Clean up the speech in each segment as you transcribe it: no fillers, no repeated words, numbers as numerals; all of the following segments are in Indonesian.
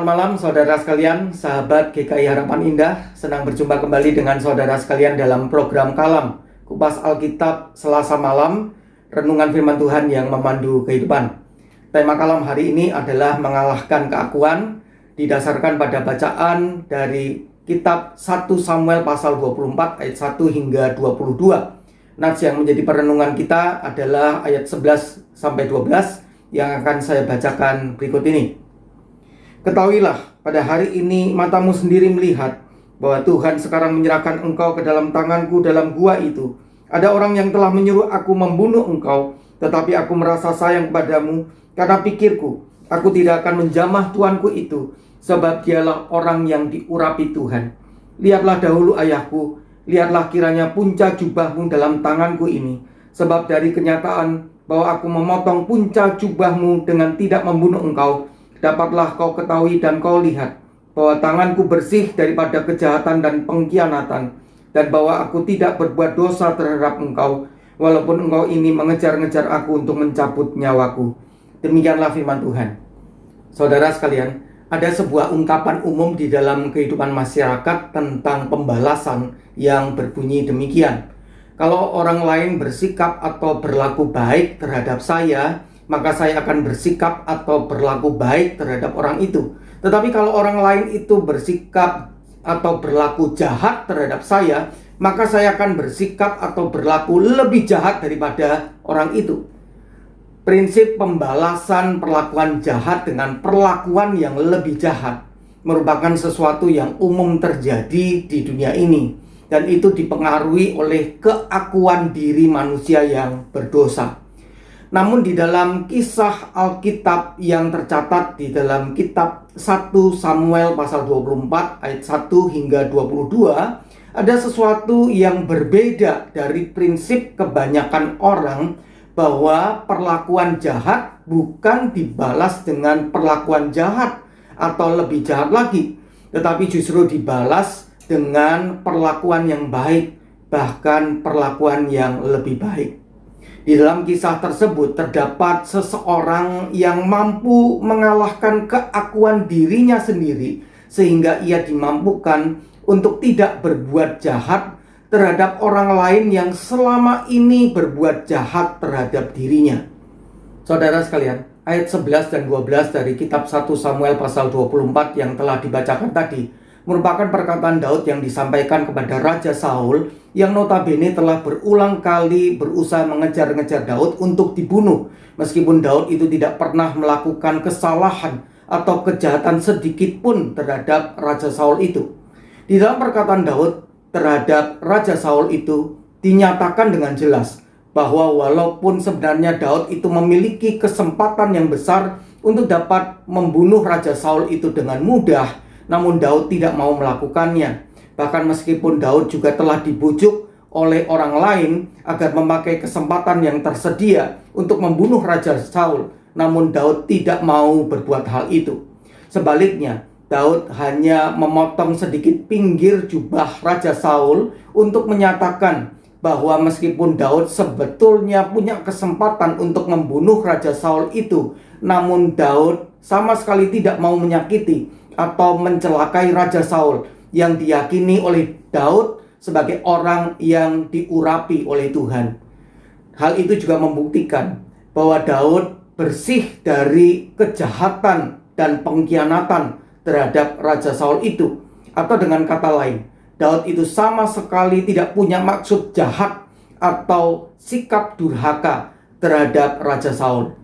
Selamat malam saudara sekalian, sahabat GKI Harapan Indah. Senang berjumpa kembali dengan saudara sekalian dalam program Kalam, Kupas Alkitab Selasa malam, renungan firman Tuhan yang memandu kehidupan. Tema Kalam hari ini adalah mengalahkan keakuan, didasarkan pada bacaan dari kitab 1 Samuel pasal 24 ayat 1 hingga 22. Nats yang menjadi perenungan kita adalah ayat 11 sampai 12 yang akan saya bacakan berikut ini. Ketahuilah, pada hari ini matamu sendiri melihat bahwa Tuhan sekarang menyerahkan engkau ke dalam tanganku dalam gua itu. Ada orang yang telah menyuruh aku membunuh engkau, tetapi aku merasa sayang kepadamu karena pikirku, aku tidak akan menjamah tuanku itu, sebab dialah orang yang diurapi Tuhan. Lihatlah dahulu ayahku, lihatlah kiranya punca jubahmu dalam tanganku ini, sebab dari kenyataan bahwa aku memotong punca jubahmu dengan tidak membunuh engkau, dapatlah kau ketahui dan kau lihat bahwa tanganku bersih daripada kejahatan dan pengkhianatan, dan bahwa aku tidak berbuat dosa terhadap engkau, walaupun engkau ini mengejar-ngejar aku untuk mencabut nyawaku. Demikianlah firman Tuhan. Saudara sekalian, ada sebuah ungkapan umum di dalam kehidupan masyarakat tentang pembalasan yang berbunyi demikian. Kalau orang lain bersikap atau berlaku baik terhadap saya, maka saya akan bersikap atau berlaku baik terhadap orang itu. Tetapi kalau orang lain itu bersikap atau berlaku jahat terhadap saya, maka saya akan bersikap atau berlaku lebih jahat daripada orang itu. Prinsip pembalasan perlakuan jahat dengan perlakuan yang lebih jahat merupakan sesuatu yang umum terjadi di dunia ini, dan itu dipengaruhi oleh keakuan diri manusia yang berdosa. Namun di dalam kisah Alkitab yang tercatat di dalam kitab 1 Samuel pasal 24 ayat 1 hingga 22, ada sesuatu yang berbeda dari prinsip kebanyakan orang, bahwa perlakuan jahat bukan dibalas dengan perlakuan jahat atau lebih jahat lagi, tetapi justru dibalas dengan perlakuan yang baik, bahkan perlakuan yang lebih baik. Di dalam kisah tersebut terdapat seseorang yang mampu mengalahkan keakuan dirinya sendiri, sehingga ia dimampukan untuk tidak berbuat jahat terhadap orang lain yang selama ini berbuat jahat terhadap dirinya. Saudara sekalian, ayat 11 dan 12 dari kitab 1 Samuel pasal 24 yang telah dibacakan tadi merupakan perkataan Daud yang disampaikan kepada Raja Saul yang notabene telah berulang kali berusaha mengejar-ngejar Daud untuk dibunuh, meskipun Daud itu tidak pernah melakukan kesalahan atau kejahatan sedikit pun terhadap Raja Saul itu. Di dalam perkataan Daud terhadap Raja Saul itu dinyatakan dengan jelas bahwa walaupun sebenarnya Daud itu memiliki kesempatan yang besar untuk dapat membunuh Raja Saul itu dengan mudah, namun Daud tidak mau melakukannya. Bahkan meskipun Daud juga telah dibujuk oleh orang lain agar memakai kesempatan yang tersedia untuk membunuh Raja Saul, namun Daud tidak mau berbuat hal itu. Sebaliknya, Daud hanya memotong sedikit pinggir jubah Raja Saul untuk menyatakan bahwa meskipun Daud sebetulnya punya kesempatan untuk membunuh Raja Saul itu, namun Daud sama sekali tidak mau menyakiti atau mencelakai Raja Saul yang diyakini oleh Daud sebagai orang yang diurapi oleh Tuhan. Hal itu juga membuktikan bahwa Daud bersih dari kejahatan dan pengkhianatan terhadap Raja Saul itu. Atau dengan kata lain, Daud itu sama sekali tidak punya maksud jahat atau sikap durhaka terhadap Raja Saul.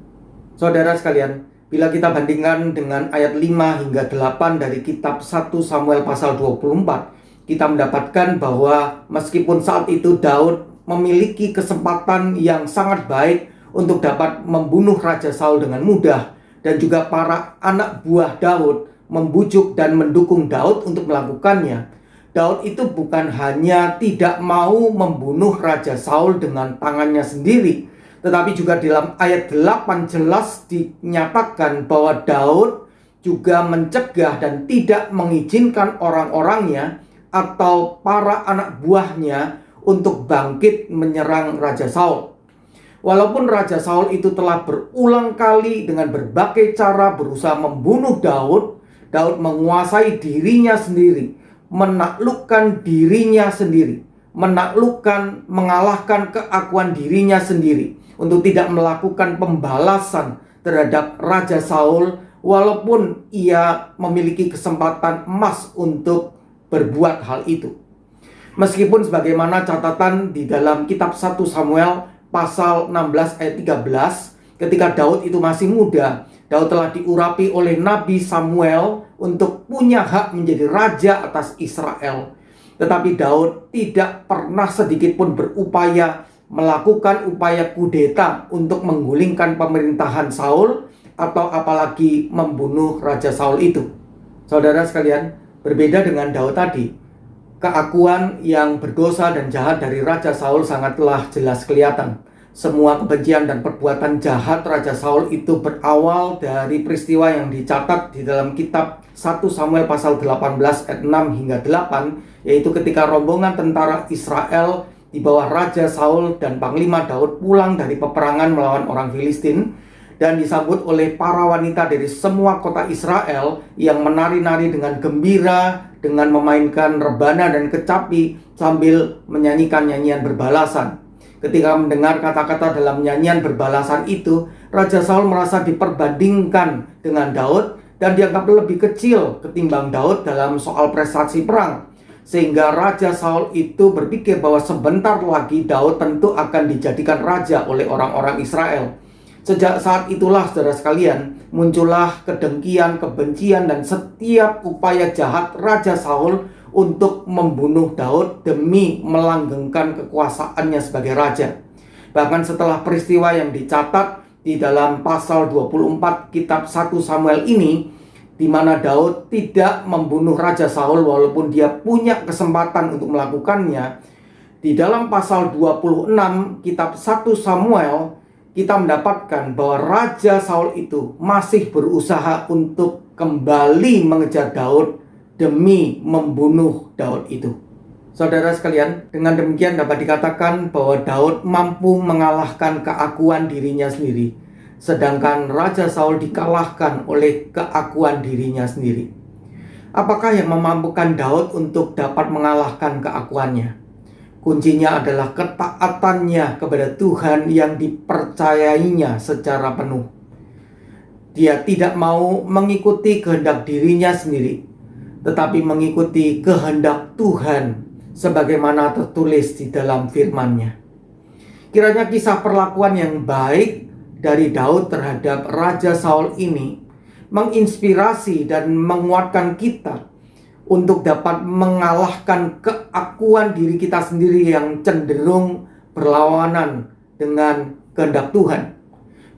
Saudara sekalian, bila kita bandingkan dengan ayat 5 hingga 8 dari kitab 1 Samuel pasal 24, kita mendapatkan bahwa meskipun saat itu Daud memiliki kesempatan yang sangat baik untuk dapat membunuh Raja Saul dengan mudah, dan juga para anak buah Daud membujuk dan mendukung Daud untuk melakukannya, Daud itu bukan hanya tidak mau membunuh Raja Saul dengan tangannya sendiri, tetapi juga dalam ayat 8 jelas dinyatakan bahwa Daud juga mencegah dan tidak mengizinkan orang-orangnya atau para anak buahnya untuk bangkit menyerang Raja Saul. Walaupun Raja Saul itu telah berulang kali dengan berbagai cara berusaha membunuh Daud, Daud menguasai dirinya sendiri, menaklukkan dirinya sendiri, mengalahkan keakuan dirinya sendiri untuk tidak melakukan pembalasan terhadap Raja Saul, walaupun ia memiliki kesempatan emas untuk berbuat hal itu. Meskipun sebagaimana catatan di dalam kitab 1 Samuel pasal 16 ayat 13, ketika Daud itu masih muda, Daud telah diurapi oleh Nabi Samuel untuk punya hak menjadi raja atas Israel. Tetapi Daud tidak pernah sedikit pun berupaya melakukan upaya kudeta untuk menggulingkan pemerintahan Saul atau apalagi membunuh Raja Saul itu. Saudara sekalian, berbeda dengan Daud tadi, keakuan yang berdosa dan jahat dari Raja Saul sangatlah jelas kelihatan. Semua kebencian dan perbuatan jahat Raja Saul itu berawal dari peristiwa yang dicatat di dalam kitab 1 Samuel pasal 18 ayat 6 hingga 8, yaitu ketika rombongan tentara Israel di bawah Raja Saul dan Panglima Daud pulang dari peperangan melawan orang Filistin dan disambut oleh para wanita dari semua kota Israel yang menari-nari dengan gembira dengan memainkan rebana dan kecapi sambil menyanyikan nyanyian berbalasan. Ketika mendengar kata-kata dalam nyanyian berbalasan itu, Raja Saul merasa diperbandingkan dengan Daud dan dianggap lebih kecil ketimbang Daud dalam soal prestasi perang. Sehingga Raja Saul itu berpikir bahwa sebentar lagi Daud tentu akan dijadikan raja oleh orang-orang Israel. Sejak saat itulah, saudara sekalian, muncullah kedengkian, kebencian, dan setiap upaya jahat Raja Saul untuk membunuh Daud demi melanggengkan kekuasaannya sebagai raja. Bahkan setelah peristiwa yang dicatat di dalam pasal 24 kitab 1 Samuel ini, di mana Daud tidak membunuh Raja Saul walaupun dia punya kesempatan untuk melakukannya, di dalam pasal 26 kitab 1 Samuel, kita mendapatkan bahwa Raja Saul itu masih berusaha untuk kembali mengejar Daud demi membunuh Daud itu. Saudara sekalian, dengan demikian dapat dikatakan bahwa Daud mampu mengalahkan keakuan dirinya sendiri, sedangkan Raja Saul dikalahkan oleh keakuan dirinya sendiri. Apakah yang memampukan Daud untuk dapat mengalahkan keakuannya? Kuncinya adalah ketaatannya kepada Tuhan yang dipercayainya secara penuh. Dia tidak mau mengikuti kehendak dirinya sendiri, tetapi mengikuti kehendak Tuhan sebagaimana tertulis di dalam firman-Nya. Kiranya kisah perlakuan yang baik dari Daud terhadap Raja Saul ini menginspirasi dan menguatkan kita untuk dapat mengalahkan keakuan diri kita sendiri yang cenderung berlawanan dengan kehendak Tuhan,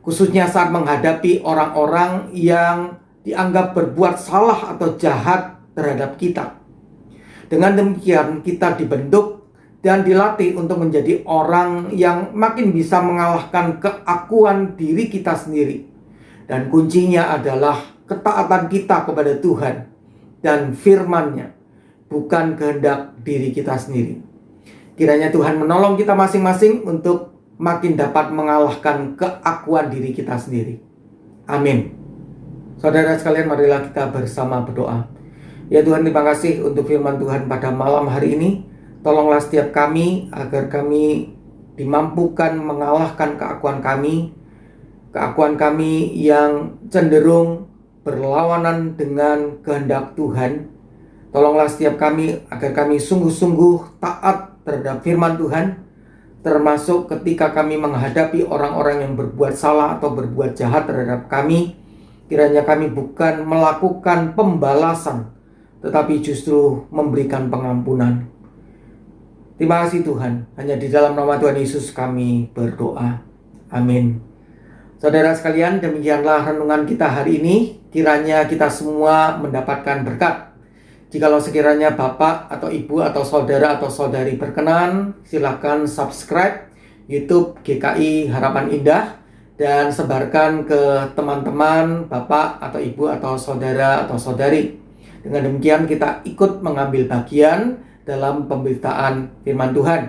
khususnya saat menghadapi orang-orang yang dianggap berbuat salah atau jahat terhadap kita. Dengan demikian kita dibentuk dan dilatih untuk menjadi orang yang makin bisa mengalahkan keakuan diri kita sendiri. Dan kuncinya adalah ketaatan kita kepada Tuhan dan firman-Nya, bukan kehendak diri kita sendiri. Kiranya Tuhan menolong kita masing-masing untuk makin dapat mengalahkan keakuan diri kita sendiri. Amin. Saudara sekalian, marilah kita bersama berdoa. Ya Tuhan, terima kasih untuk firman Tuhan pada malam hari ini. Tolonglah setiap kami agar kami dimampukan mengalahkan keakuan kami yang cenderung berlawanan dengan kehendak Tuhan. Tolonglah setiap kami agar kami sungguh-sungguh taat terhadap firman Tuhan, termasuk ketika kami menghadapi orang-orang yang berbuat salah atau berbuat jahat terhadap kami. Kiranya kami bukan melakukan pembalasan, tetapi justru memberikan pengampunan. Terima kasih Tuhan. Hanya di dalam nama Tuhan Yesus kami berdoa. Amin. Saudara sekalian, demikianlah renungan kita hari ini. Kiranya kita semua mendapatkan berkat. Jikalau sekiranya Bapak atau Ibu atau Saudara atau Saudari berkenan, silakan subscribe YouTube GKI Harapan Indah dan sebarkan ke teman-teman, Bapak atau Ibu atau Saudara atau Saudari. Dengan demikian kita ikut mengambil bagian dalam pemberitaan firman Tuhan.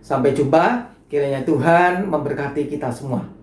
Sampai jumpa, kiranya Tuhan memberkati kita semua.